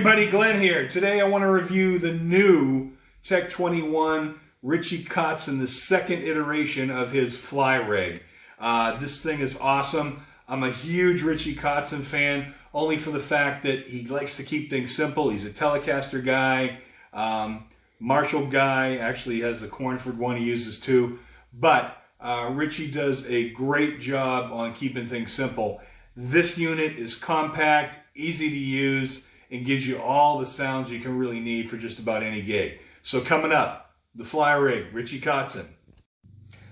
everybody, Glenn here. Today I want to review the new Tech 21 Richie Kotzen, the second iteration of his Fly Rig. This thing is awesome. I'm a huge Richie Kotzen fan, only for the fact that he likes to keep things simple. He's a Telecaster guy, Marshall guy, actually has the Cornford one he uses too. But Richie does a great job on keeping things simple. This unit is compact, easy to use, and gives you all the sounds you can really need for just about any gig. So coming up, the Fly Rig, Richie Kotzen.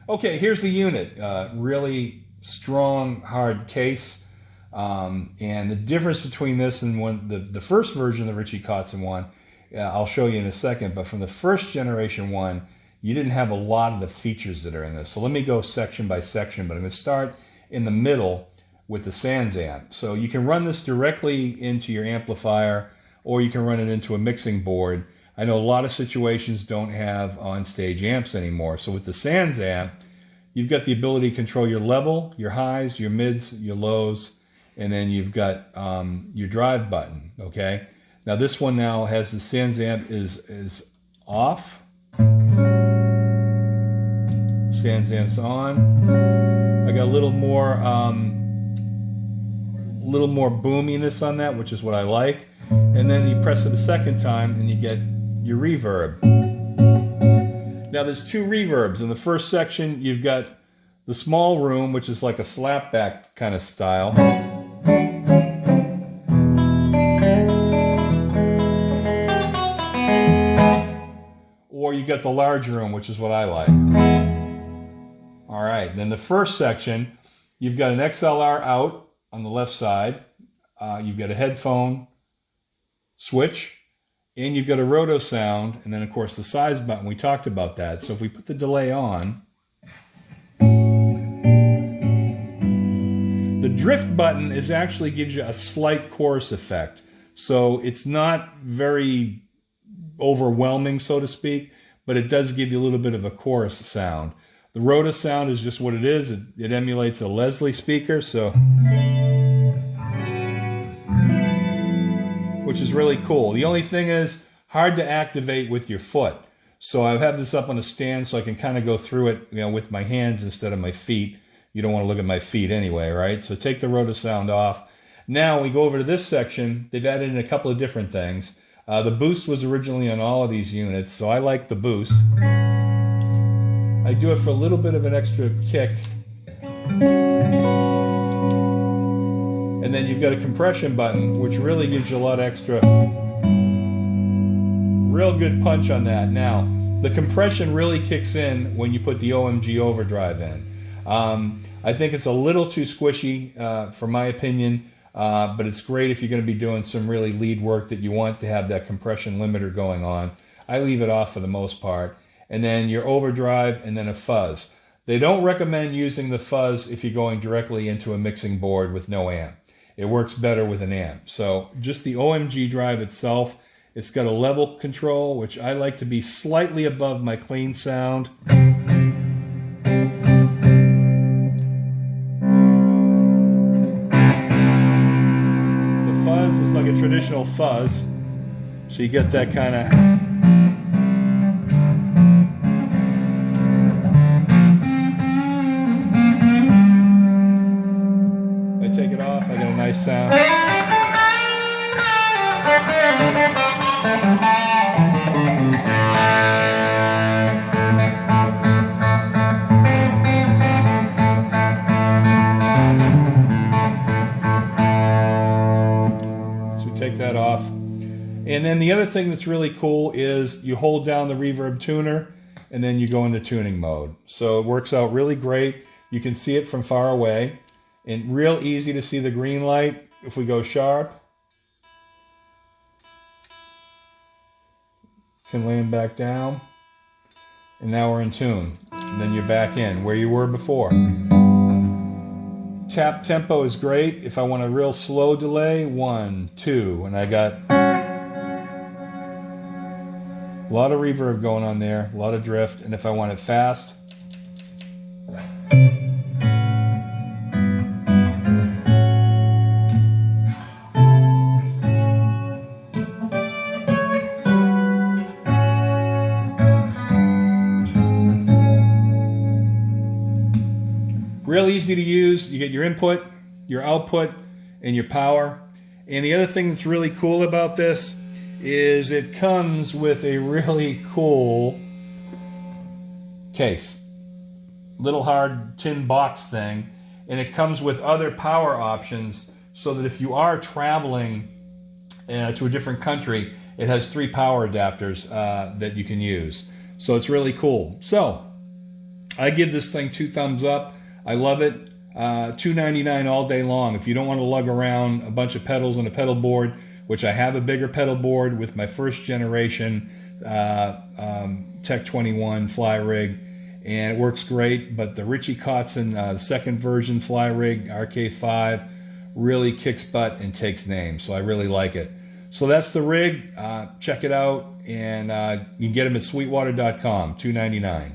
Okay, here's the unit. Really strong, hard case. And the difference between this and the first version of the Richie Kotzen one, I'll show you in a second, but from the first generation one, you didn't have a lot of the features that are in this. So let me go section by section, but I'm going to start in the middle with the Sans amp. So you can run this directly into your amplifier, or you can run it into a mixing board. I know a lot of situations don't have on-stage amps anymore. So with the Sans amp, you've got the ability to control your level, your highs, your mids, your lows, and then you've got your drive button, okay? Now this one now has the Sans amp is off. Sans amp's on. I got a little more boominess on that, which is what I like. And then you press it a second time and you get your reverb. Now there's two reverbs. In the first section you've got the small room, which is like a slapback kind of style. Or you got the large room, which is what I like. Alright, then the first section, you've got an XLR out on the left side, you've got a headphone switch, and you've got a roto sound, and then of course the size button. We talked about that. So if we put the delay on, the drift button actually gives you a slight chorus effect. So it's not very overwhelming, so to speak, but it does give you a little bit of a chorus sound. The roto sound is just what it is. It emulates a Leslie speaker, so which is really cool. The only thing is hard to activate with your foot. So I have this up on a stand so I can kind of go through it, with my hands instead of my feet. You don't want to look at my feet anyway, right? So take the roto sound off. Now we go over to this section. They've added in a couple of different things. The boost was originally on all of these units, so I like the boost. I do it for a little bit of an extra kick. And then you've got a compression button, which really gives you a lot extra, real good punch on that. Now, the compression really kicks in when you put the OMG overdrive in. I think it's a little too squishy, for my opinion, but it's great if you're going to be doing some really lead work that you want to have that compression limiter going on. I leave it off for the most part. And then your overdrive, and then a fuzz. They don't recommend using the fuzz if you're going directly into a mixing board with no amp. It works better with an amp. So just the OMG drive itself, it's got a level control, which I like to be slightly above my clean sound. The fuzz is like a traditional fuzz, so you get that kind of... Take it off, I got a nice sound. So we take that off. And then the other thing that's really cool is you hold down the reverb tuner and then you go into tuning mode. So it works out really great. You can see it from far away. And real easy to see the green light. If we go sharp, can lay them back down, and now we're in tune. And then you're back in where you were before. Tap tempo is great. If I want a real slow delay, 1, 2, and I got a lot of reverb going on there, a lot of drift. And if I want it fast, Real easy to use. You get your input, your output, and your power. And the other thing that's really cool about this is it comes with a really cool case. Little hard tin box thing. And it comes with other power options so that if you are traveling to a different country, it has 3 power adapters that you can use. So it's really cool. So I give this thing 2 thumbs up. I love it. $2.99 all day long. If you don't want to lug around a bunch of pedals and a pedal board, which I have a bigger pedal board with my first generation Tech 21 Fly Rig, and it works great. But the Richie Kotzen second version Fly Rig, RK5, really kicks butt and takes names. So I really like it. So that's the rig. Check it out, and you can get them at sweetwater.com, $2.99.